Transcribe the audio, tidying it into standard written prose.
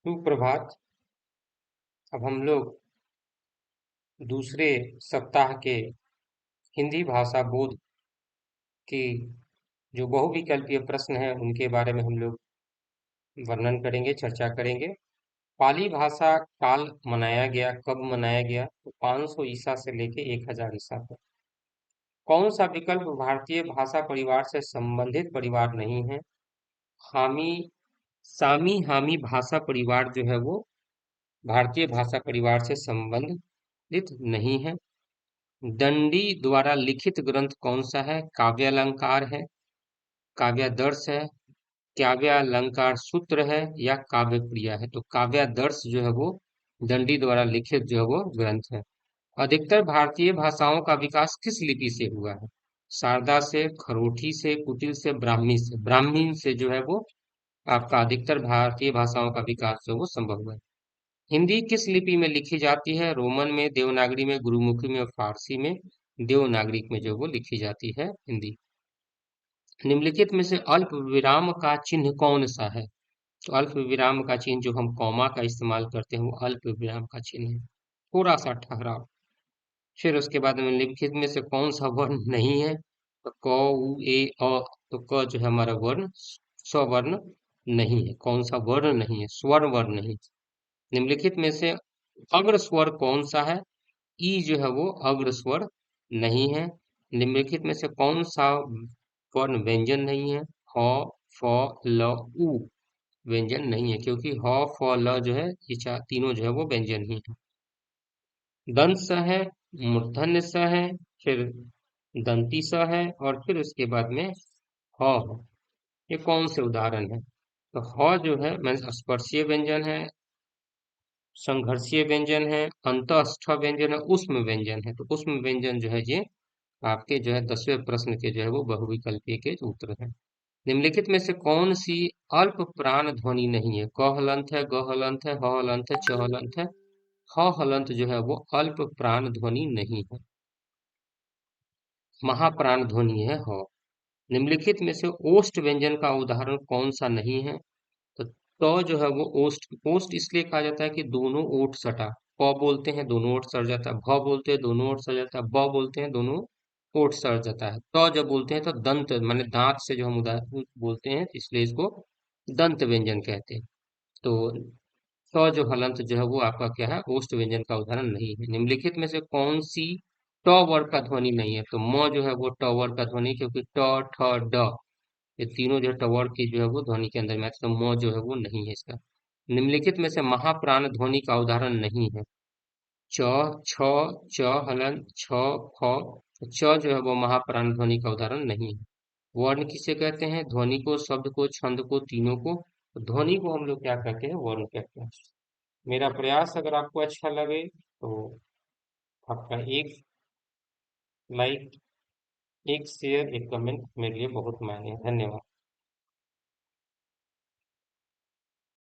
सुप्रभात। अब हम लोग दूसरे सप्ताह के हिंदी भाषा बोध की जो बहुविकल्पीय प्रश्न हैं उनके बारे में हम लोग वर्णन करेंगे, चर्चा करेंगे। पाली भाषा काल मनाया गया, कब मनाया गया? तो 500 ईसा से लेके 1000 ईसा तक। कौन सा विकल्प भारतीय भाषा परिवार से संबंधित परिवार नहीं है? हामी सामी हामी भाषा परिवार जो है वो भारतीय भाषा परिवार से संबंधित नहीं है। दंडी द्वारा लिखित ग्रंथ कौन सा है? काव्यालंकार है, काव्यादर्श है, काव्यालंकार सूत्र है या काव्य प्रिया है? तो काव्यादर्श जो है वो दंडी द्वारा लिखित जो है वो ग्रंथ है। अधिकतर भारतीय भाषाओं का विकास किस लिपि से हुआ है? शारदा से, खरोठी से, कुटिल से, ब्राह्मी से? ब्राह्मी से जो है वो आपका अधिकतर भारतीय भाषाओं का विकास जो है वो संभव हुआ है। हिंदी किस लिपि में लिखी जाती है? रोमन में, देवनागरी में, गुरुमुखी में और फारसी में? देवनागरिक में जो वो लिखी जाती है हिंदी। निम्नलिखित में से अल्प विराम का चिन्ह कौन सा है? तो अल्प विराम का चिन्ह जो हम कॉमा का इस्तेमाल करते हैं वो अल्प विराम का चिन्ह है, थोड़ा सा ठहराव। फिर उसके बाद में निम्नलिखित में से कौन सा वर्ण नहीं है? तो क उ ए अ। तो क जो है हमारा वर्ण स्वर्ण नहीं है। कौन सा वर्ण नहीं है? स्वर्ण वर्ण नहीं। निम्नलिखित में से अग्र स्वर कौन सा है? ई जो है वो अग्र स्वर नहीं है। निम्नलिखित में से कौन सा वर्ण व्यंजन नहीं है? ह, फ, ल, उ व्यंजन नहीं है, क्योंकि ह, फ, ल जो है ये चार तीनों जो है वो व्यंजन ही है। दंत स है, मूर्धन्य स है, फिर दंती स है और फिर उसके बाद में ह है। ये कौन से उदाहरण है? तो ह जो है स्पर्शीय व्यंजन है, संघर्षीय व्यंजन है, अंतःस्थ व्यंजन है, उष्म व्यंजन है। तो उष्म व्यंजन जो है ये आपके जो है 10वें प्रश्न के जो है वो बहुविकल्पीय के उत्तर है। निम्नलिखित में से कौन सी अल्प प्राण ध्वनि नहीं है? क हलंत है, ग हलंत है, ह हलंत है, च हलंत है, ह हलंत जो है वो अल्प प्राण ध्वनि नहीं है, महाप्राण ध्वनि है ह। निम्नलिखित में से ओष्ठ व्यंजन का उदाहरण कौन सा नहीं है? तो जो है वो ओष्ठ ओष्ठ इसलिए कहा जाता है कि दोनों ओठ सटा। प बोलते हैं दोनों ओठ सट जाता है, भ बोलते हैं दोनों ओठ सट जाता है, ब बोलते हैं दोनों ओठ सट जाता है। जब बोलते हैं तो दंत माने दांत से जो हम बोलते हैं, इसलिए इसको दंत व्यंजन कहते हैं। तो जो हलंत जो है वो आपका क्या है? ओष्ठ व्यंजन का उदाहरण नहीं है। निम्नलिखित में से कौन सी ट वर्ग का ध्वनि नहीं है? तो म जो है वो ट वर्ग का ध्वनि, क्योंकि ट, ठ, ड ये तीनों जो है ट वर्ग की जो है वो ध्वनि के अंदर में आते हैं, तो म जो है वो नहीं है इसका। निम्नलिखित में से महाप्राण ध्वनि का उदाहरण नहीं है? च, छ, च हलन, छ, फ। तो च जो है वो महाप्राण ध्वनि का उदाहरण नहीं है। वर्ण किसे कहते हैं? ध्वनि को, शब्द को, छंद को, तीनों को। तो ध्वनि को हम लोग क्या कहते हैं? वर्ण कहते हैं। मेरा प्रयास अगर आपको अच्छा लगे तो आपका एक लाइक, एक शेयर, एक कमेंट मेरे लिए बहुत मायने है। धन्यवाद।